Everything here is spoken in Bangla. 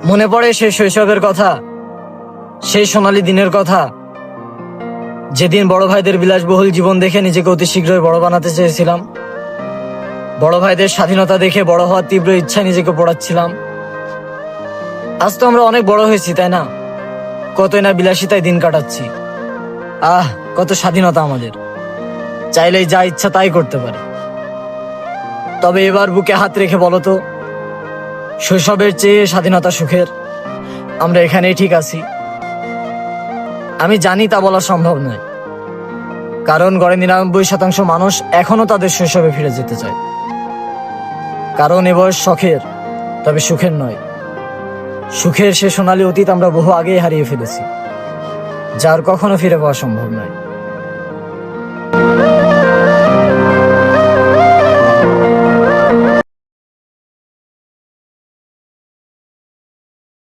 মনে পড়ে সেই শৈশবের কথা, সেই সোনালী দিনের কথা, যেদিন বড় ভাইদের বিলাসবহুল জীবন দেখে নিজেকে অতি শীঘ্রই বড় বানাতে চেয়েছিলাম। বড় ভাইদের স্বাধীনতা দেখে বড় হওয়ার তীব্র ইচ্ছা নিজেকে পড়াচ্ছিলাম। আজ তো আমরা অনেক বড় হয়েছি, তাই না? কতই না বিলাসিতায় দিন কাটাচ্ছি। কত স্বাধীনতা আমাদের, চাইলেই যা ইচ্ছা তাই করতে পারি। তবে এবার বুকে হাত রেখে বলো তো, শৈশবের চেয়ে স্বাধীনতা সুখের? আমরা এখানেই ঠিক আছি। আমি জানি তা বলা সম্ভব নয়, কারণ গড়ে ৯৯% মানুষ এখনো তাদের শৈশবে ফিরে যেতে চায়। কারণ এ বয়স শখের, তবে সুখের নয়। সুখের সে সোনালী অতীত আমরা বহু আগেই হারিয়ে ফেলেছি, যার কখনো ফিরে পাওয়া সম্ভব নয়।